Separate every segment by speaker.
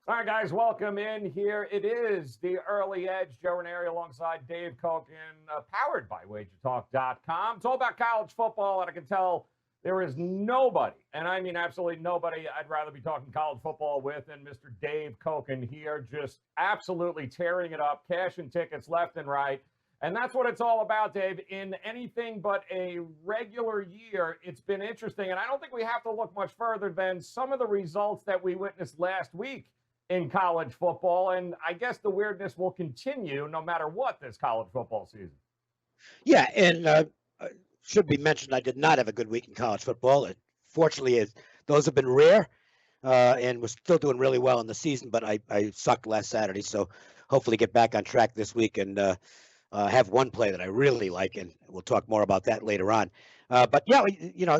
Speaker 1: All right, guys, welcome in here. It is the Early Edge. Joe Raineri alongside Dave Cokin, powered by WagerTalk.com. It's all about college football, and I can tell there is nobody, and I mean absolutely nobody, I'd rather be talking college football with than Mr. Dave Cokin here, just absolutely tearing it up, cashing tickets left and right. And that's what it's all about, Dave. In anything but a regular year, it's been interesting. And I don't think we have to look much further than some of the results that we witnessed last week in college football. And I guess the weirdness will continue no matter what this college football season.
Speaker 2: Yeah, and should be mentioned, I did not have a good week in college football. Fortunately, those have been rare, and we're still doing really well in the season, but I sucked last Saturday. So hopefully get back on track this week and have one play that I really like, and we'll talk more about that later on. But yeah,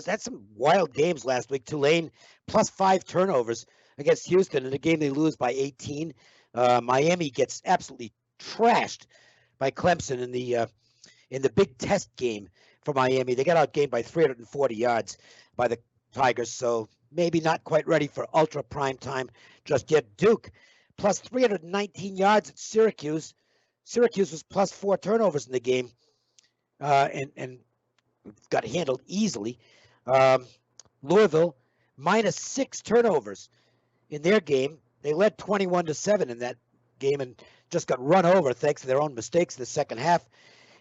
Speaker 2: had some wild games last week. Tulane plus 5 turnovers against Houston in a game they lose by 18. Miami gets absolutely trashed by Clemson in the big test game for Miami. They got outgained by 340 yards by the Tigers, so maybe not quite ready for ultra prime time just yet. Duke plus 319 yards at Syracuse. Syracuse was plus 4 turnovers in the game, and got handled easily. Louisville minus 6 turnovers in their game. They led 21-7 in that game and just got run over thanks to their own mistakes in the second half.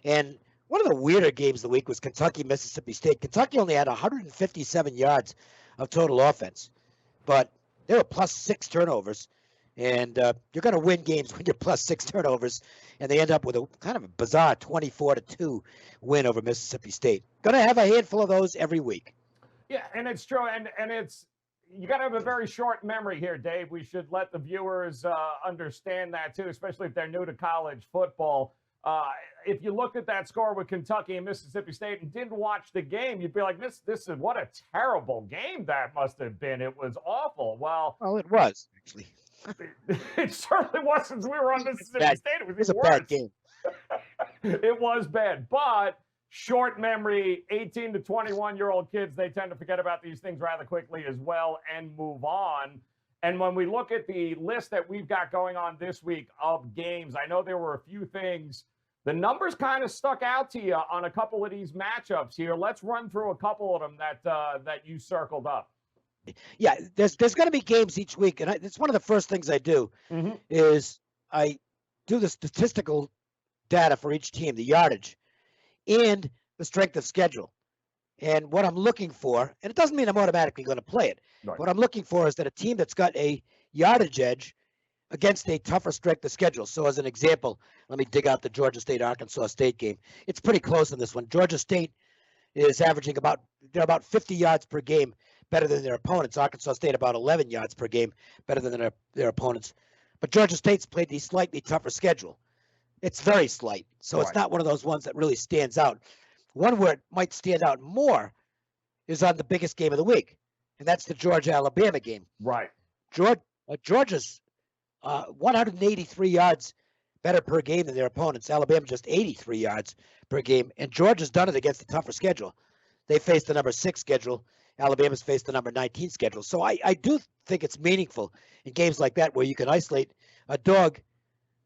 Speaker 2: And one of the weirder games of the week was Kentucky-Mississippi State. Kentucky only had 157 yards of total offense, but they were plus 6 turnovers. And you're going to win games when you're plus 6 turnovers, and they end up with a kind of a bizarre 24-2 win over Mississippi State. Going to have a handful of those every week.
Speaker 1: Yeah, and it's true, and it's you got to have a very short memory here, Dave. We should let the viewers understand that too, especially if they're new to college football. If you looked at that score with Kentucky and Mississippi State and didn't watch the game, you'd be like, this is what a terrible game that must have been. It was awful. Well,
Speaker 2: it was actually.
Speaker 1: It certainly was since we were on Mississippi State. It was
Speaker 2: a
Speaker 1: worse.
Speaker 2: bad game.
Speaker 1: It was bad, but short memory, 18 to 21-year-old kids, they tend to forget about these things rather quickly as well and move on. And when we look at the list that we've got going on this week of games, I know there were a few things. The numbers kind of stuck out to you on a couple of these matchups here. Let's run through a couple of them that you circled up.
Speaker 2: Yeah, there's going to be games each week, and it's one of the first things I do is I do the statistical data for each team, the yardage, and the strength of schedule. And what I'm looking for, and it doesn't mean I'm automatically going to play it. Right. What I'm looking for is that a team that's got a yardage edge against a tougher strength of schedule. So as an example, let me dig out the Georgia State-Arkansas State game. It's pretty close in this one. Georgia State is averaging about 50 yards per game better than their opponents. Arkansas State about 11 yards per game better than their opponents. But Georgia State's played the slightly tougher schedule. It's very slight, so It's not one of those ones that really stands out. One where it might stand out more is on the biggest game of the week, and that's the Georgia-Alabama game.
Speaker 1: Right.
Speaker 2: Georgia's 183 yards better per game than their opponents. Alabama just 83 yards per game, and Georgia's done it against a tougher schedule. They faced the number 6 schedule. Alabama's faced the number 19 schedule. So I do think it's meaningful in games like that where you can isolate a dog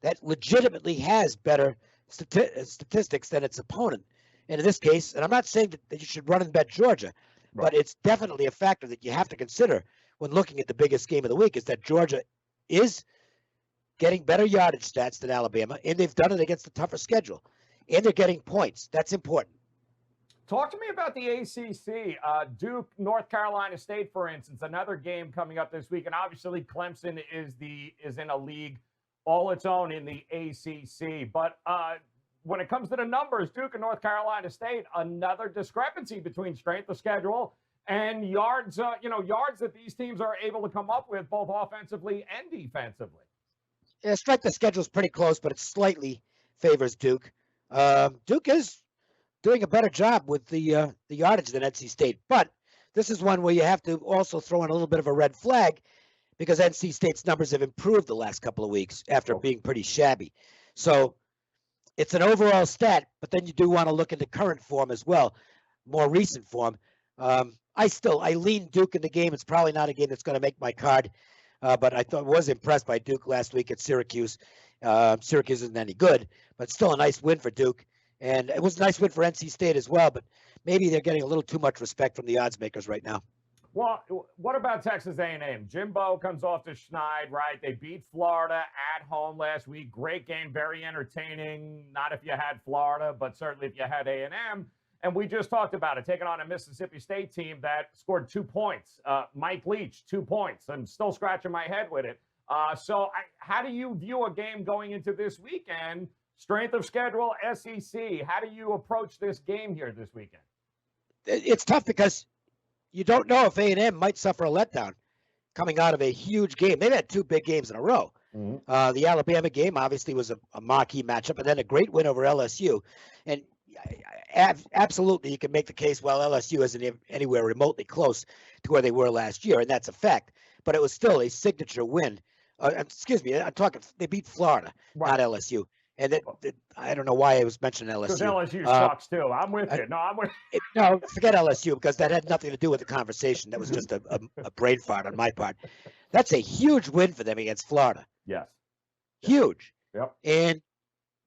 Speaker 2: that legitimately has better statistics than its opponent. And in this case, and I'm not saying that you should run and bet Georgia, but it's definitely a factor that you have to consider when looking at the biggest game of the week is that Georgia is getting better yardage stats than Alabama, and they've done it against a tougher schedule, and they're getting points. That's important.
Speaker 1: Talk to me about the ACC. Duke, North Carolina State, for instance, another game coming up this week. And obviously Clemson is in a league all its own in the ACC. But when it comes to the numbers, Duke and North Carolina State, another discrepancy between strength of schedule and yards, yards that these teams are able to come up with both offensively and defensively.
Speaker 2: Yeah, strength of schedule is pretty close, but it slightly favors Duke. Duke is doing a better job with the yardage than NC State. But this is one where you have to also throw in a little bit of a red flag because NC State's numbers have improved the last couple of weeks after being pretty shabby. So it's an overall stat, but then you do want to look into current form as well, more recent form. I lean Duke in the game. It's probably not a game that's going to make my card. but I was impressed by Duke last week at Syracuse. Syracuse isn't any good, but still a nice win for Duke. And it was a nice win for NC State as well, but maybe they're getting a little too much respect from the odds makers right now.
Speaker 1: Well, what about Texas A&M? Jimbo comes off the schneid, right? They beat Florida at home last week. Great game, very entertaining. Not if you had Florida, but certainly if you had A&M. And we just talked about it, taking on a Mississippi State team that scored 2 points. Mike Leach, 2 points. I'm still scratching my head with it. How do you view a game going into this weekend? Strength of schedule, SEC. How do you approach this game here this weekend?
Speaker 2: It's tough because you don't know if A&M might suffer a letdown coming out of a huge game. They've had 2 big games in a row. Mm-hmm. The Alabama game obviously was a marquee matchup, and then a great win over LSU. And absolutely, you can make the case, well, LSU isn't anywhere remotely close to where they were last year, and that's a fact. But it was still a signature win. Excuse me, I'm talking, they beat Florida, right, not LSU. And I don't know why I was mentioning LSU.
Speaker 1: Because LSU sucks too. I'm with you. No, I'm with you.
Speaker 2: No, forget LSU, because that had nothing to do with the conversation. That was just a brain fart on my part. That's a huge win for them against Florida.
Speaker 1: Yes.
Speaker 2: Huge.
Speaker 1: Yep.
Speaker 2: And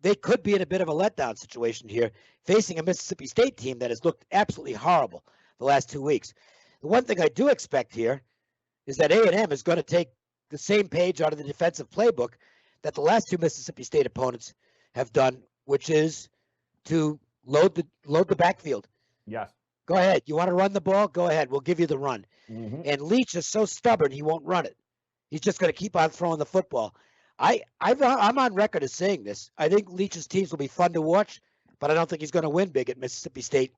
Speaker 2: they could be in a bit of a letdown situation here, facing a Mississippi State team that has looked absolutely horrible the last 2 weeks. The one thing I do expect here is that A&M is going to take the same page out of the defensive playbook that the last 2 Mississippi State opponents have done, which is to load the backfield.
Speaker 1: Yes.
Speaker 2: Go ahead. You want to run the ball? Go ahead. We'll give you the run. Mm-hmm. And Leach is so stubborn, he won't run it. He's just going to keep on throwing the football. I'm on record as saying this. I think Leach's teams will be fun to watch, but I don't think he's going to win big at Mississippi State.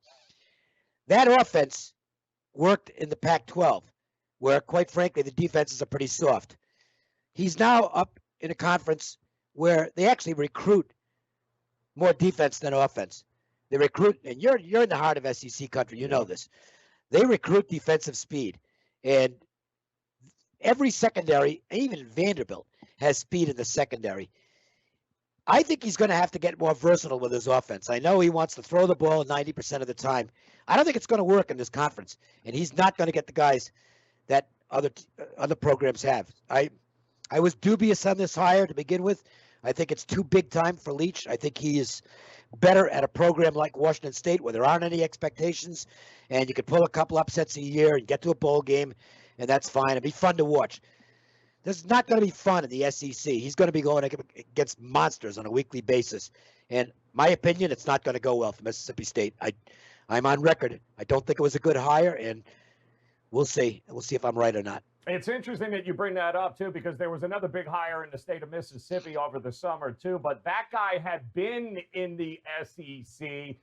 Speaker 2: That offense worked in the Pac-12, where, quite frankly, the defenses are pretty soft. He's now up in a conference where they actually recruit more defense than offense. They recruit, and you're in the heart of SEC country, you know this. They recruit defensive speed, and every secondary, even Vanderbilt, has speed in the secondary. I think he's going to have to get more versatile with his offense. I know he wants to throw the ball 90% of the time. I don't think it's going to work in this conference, and he's not going to get the guys that other programs have. I was dubious on this hire to begin with. I think it's too big time for Leach. I think he is better at a program like Washington State where there aren't any expectations, and you could pull a couple upsets a year and get to a bowl game, and that's fine. It'd be fun to watch. This is not going to be fun in the SEC. He's going to be going against monsters on a weekly basis. And my opinion, it's not going to go well for Mississippi State. I'm on record. I don't think it was a good hire, and we'll see. We'll see if I'm right or not.
Speaker 1: It's interesting that you bring that up, too, because there was another big hire in the state of Mississippi over the summer, too. But that guy had been in the SEC.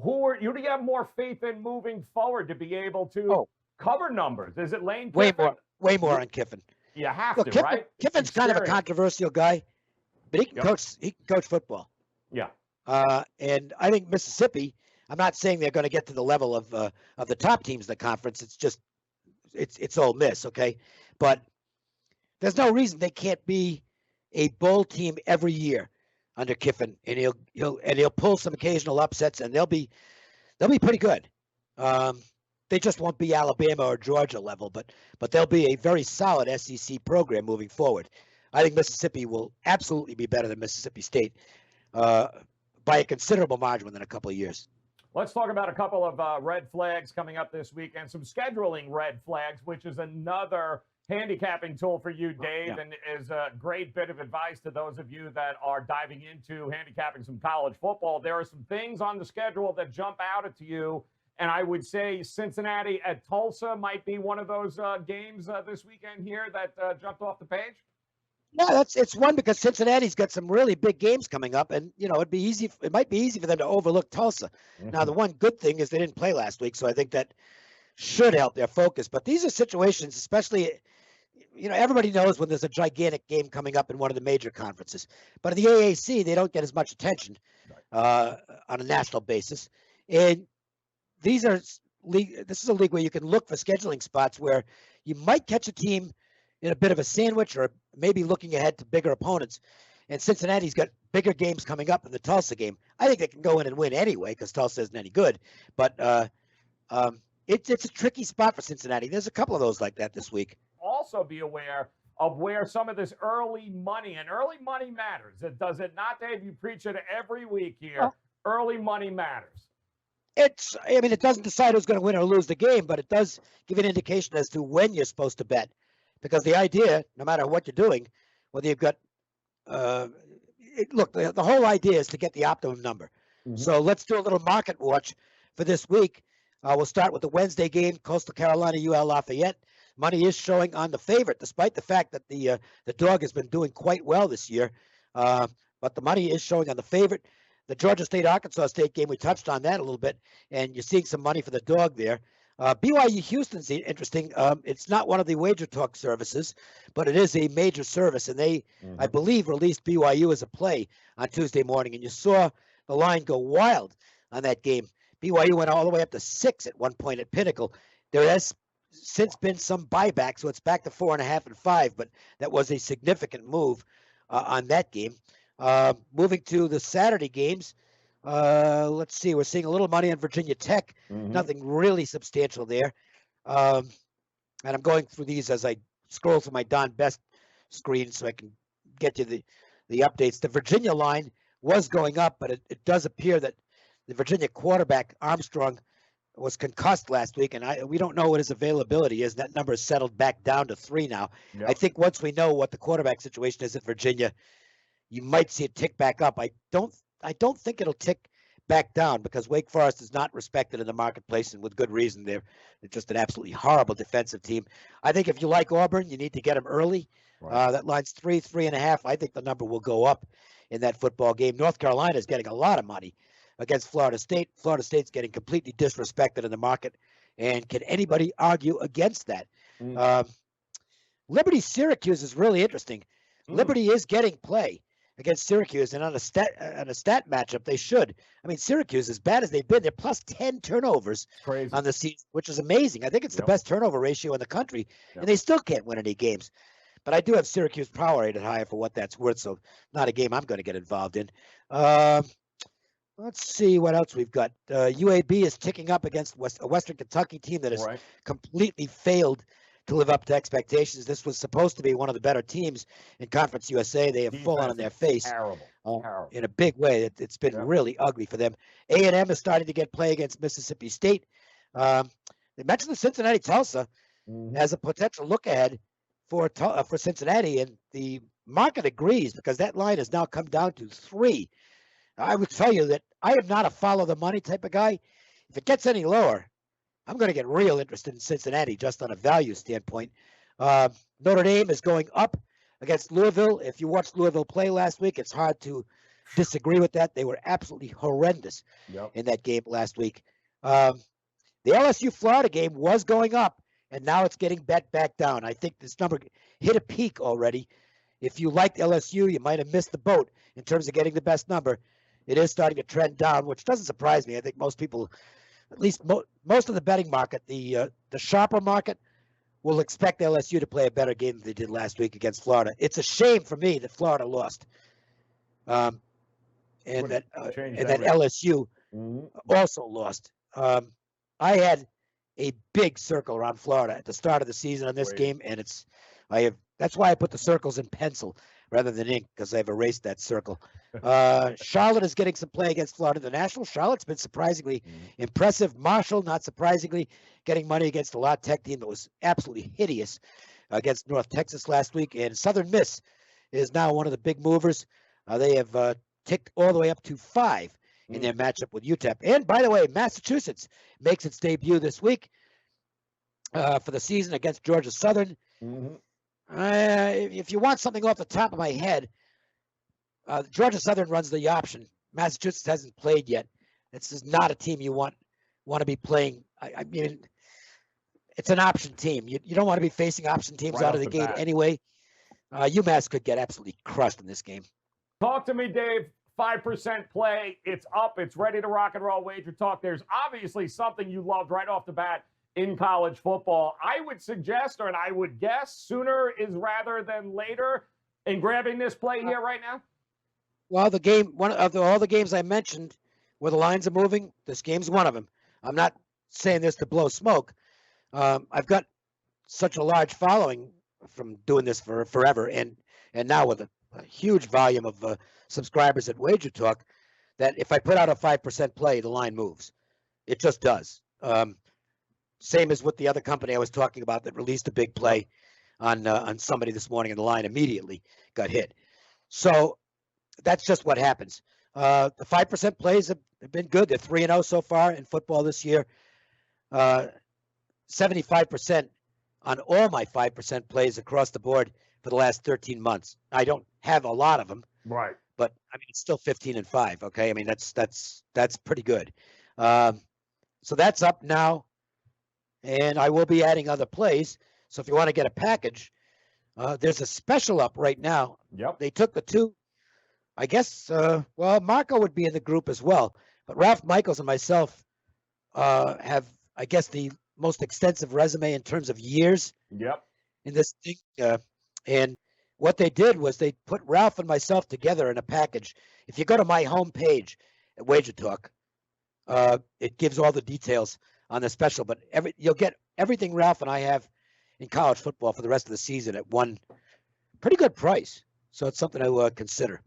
Speaker 1: Who do you have more faith in moving forward to be able to cover numbers? Is it Lane Kiffin?
Speaker 2: Way more on Kiffin.
Speaker 1: You have to,
Speaker 2: Kiffin,
Speaker 1: right?
Speaker 2: Kiffin's kind of a controversial guy, but he can coach. He can coach football.
Speaker 1: Yeah.
Speaker 2: And I think Mississippi. I'm not saying they're going to get to the level of the top teams in the conference. It's just it's Ole Miss, okay? But there's no reason they can't be a bowl team every year under Kiffin, and he'll pull some occasional upsets, and they'll be pretty good. They just won't be Alabama or Georgia level, but they'll be a very solid SEC program moving forward. I think Mississippi will absolutely be better than Mississippi State by a considerable margin within a couple of years.
Speaker 1: Let's talk about a couple of red flags coming up this week and some scheduling red flags, which is another handicapping tool for you, Dave, and is a great bit of advice to those of you that are diving into handicapping some college football. There are some things on the schedule that jump out at you, and I would say Cincinnati at Tulsa might be one of those games this weekend here that jumped off the page.
Speaker 2: Yeah, it's one because Cincinnati's got some really big games coming up, and it might be easy for them to overlook Tulsa. Mm-hmm. Now, the one good thing is they didn't play last week, so I think that should help their focus. But these are situations, especially, everybody knows when there's a gigantic game coming up in one of the major conferences. But in the AAC, they don't get as much attention on a national basis. And this is a league where you can look for scheduling spots where you might catch a team in a bit of a sandwich or maybe looking ahead to bigger opponents. And Cincinnati's got bigger games coming up in the Tulsa game. I think they can go in and win anyway because Tulsa isn't any good. But it's a tricky spot for Cincinnati. There's a couple of those like that this week.
Speaker 1: Also be aware of where some of this early money, and early money matters. Does it not, Dave? You preach it every week here.
Speaker 2: Well,
Speaker 1: Early money matters.
Speaker 2: I mean, it doesn't decide who's going to win or lose the game, but it does give an indication as to when you're supposed to bet. Because the idea, no matter what you're doing, whether you've got, look, the whole idea is to get the optimum number.
Speaker 1: Mm-hmm.
Speaker 2: So let's do a little market watch for this week. We'll start with the Wednesday game, Coastal Carolina, UL Lafayette. Money is showing on the favorite, despite the fact that the dog has been doing quite well this year. But the money is showing on the favorite. The Georgia State-Arkansas State game, we touched on that a little bit, and you're seeing some money for the dog there. BYU Houston's interesting. It's not one of the WagerTalk services, but it is a major service, and they, I believe, released BYU as a play on Tuesday morning, and you saw the line go wild on that game. BYU went all the way up to 6 at one point at Pinnacle. There has since been some buyback, so it's back to 4.5 and 5, but that was a significant move on that game. Moving to the Saturday games, let's see. We're seeing a little money on Virginia Tech. Nothing really substantial there. And I'm going through these as I scroll through my Don Best screen so I can get you the updates. The Virginia line was going up, but it does appear that the Virginia quarterback, Armstrong, was concussed last week, and we don't know what his availability is. That number is settled back down to 3 now. Yep. I think once we know what the quarterback situation is at Virginia, you might see it tick back up. I don't think it'll tick back down because Wake Forest is not respected in the marketplace, and with good reason. They're just an absolutely horrible defensive team. I think if you like Auburn, you need to get them early. Right. That line's 3.5. I think the number will go up in that football game. North Carolina is getting a lot of money against Florida State. Florida State's getting completely disrespected in the market, and can anybody argue against that? Liberty Syracuse is really interesting. Liberty is getting play against Syracuse, and on a stat matchup, they should. I mean, Syracuse, as bad as they've been, they're plus 10 turnovers on the season, which is amazing. I think it's the best turnover ratio in the country, and they still can't win any games. But I do have Syracuse power rated higher for what that's worth, so not a game I'm going to get involved in. Let's see what else we've got. UAB is ticking up against a Western Kentucky team that has completely failed to live up to expectations. This was supposed to be one of the better teams in Conference USA. They have fallen on their face terrible. In a big way. It's been really ugly for them. A&M is starting to get play against Mississippi State. They mentioned the Cincinnati Tulsa as a potential look ahead for Cincinnati, and the market agrees because that line has now come down to 3. I would tell you that I am not a follow the money type of guy. If it gets any lower, I'm going to get real interested in Cincinnati just on a value standpoint. Notre Dame is going up against Louisville. If you watched Louisville play last week, it's hard to disagree with that. They were absolutely horrendous in that game last week. The LSU-Florida game was going up, and now it's getting bet back down. I think this number hit a peak already. If you liked LSU, you might have missed the boat in terms of getting the best number. It is starting to trend down, which doesn't surprise me. I think most people, at least most of the betting market, the sharper market, will expect LSU to play a better game than they did last week against Florida. It's a shame for me that Florida lost, and that LSU also lost. I had a big circle around Florida at the start of the season on this game, and that's why I put the circles in pencil rather than ink, because I've erased that circle. Charlotte is getting some play against Florida International. Charlotte's been surprisingly impressive. Marshall, not surprisingly, getting money against a La Tech team that was absolutely hideous against North Texas last week. And Southern Miss is now one of the big movers. They have ticked all the way up to 5 in their matchup with UTEP. And by the way, Massachusetts makes its debut this week for the season against Georgia Southern. If you want something off the top of my head, Georgia Southern runs the option. Massachusetts hasn't played yet. This is not a team you want to be playing. I mean, it's an option team. You don't want to be facing option teams out of the gate anyway. UMass could get absolutely crushed in this game.
Speaker 1: Talk to me, Dave. 5% play. It's up. It's ready to rock and roll. Wager Talk. There's obviously something you loved right off the bat in college football. I would suggest, and I would guess, sooner is rather than later in grabbing this play here right now.
Speaker 2: Well, the game, all the games I mentioned where the lines are moving, this game's one of them. I'm not saying this to blow smoke. I've got such a large following from doing this for forever, and now with a huge volume of subscribers at WagerTalk, that if I put out a 5% play, the line moves. It just does. Same as with the other company I was talking about that released a big play on somebody this morning, and the line immediately got hit. So that's just what happens. The 5% plays have been good. They're 3-0 so far in football this year. 75% on all my 5% plays across the board for the last 13 months. I don't have a lot of them,
Speaker 1: Right.
Speaker 2: but I mean, it's still 15-5. Okay. I mean, that's pretty good. So that's up now, and I will be adding other plays. So if you want to get a package, there's a special up right now.
Speaker 1: Yep.
Speaker 2: They took the two, I guess, well, Marco would be in the group as well, but Ralph Michaels and myself have, I guess, the most extensive resume in terms of years
Speaker 1: Yep.
Speaker 2: in this thing. And what they did was they put Ralph and myself together in a package. If you go to my homepage at WagerTalk, it gives all the details on the special, but you'll get everything Ralph and I have in college football for the rest of the season at one pretty good price. So it's something to consider.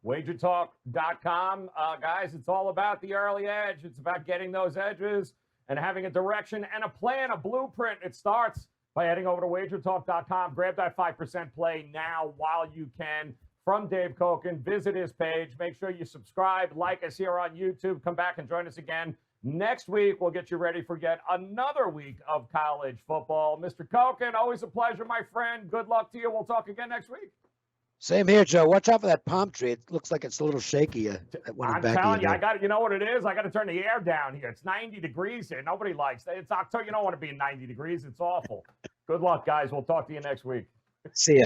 Speaker 1: WagerTalk.com. Guys, it's all about the early edge. It's about getting those edges and having a direction and a plan, a blueprint. It starts by heading over to WagerTalk.com. Grab that 5% play now while you can from Dave Cokin. Visit his page. Make sure you subscribe, like us here on YouTube. Come back and join us again next week. We'll get you ready for yet another week of college football. Mr. Cokin, always a pleasure, my friend. Good luck to you. We'll talk again next week.
Speaker 2: Same here, Joe. Watch out for that palm tree. It looks like it's a little shaky.
Speaker 1: I'm telling you, you know what it is? I got to turn the air down here. It's 90 degrees here. Nobody likes that. It's October. You don't want to be in 90 degrees. It's awful. Good luck, guys. We'll talk to you next week.
Speaker 2: See ya.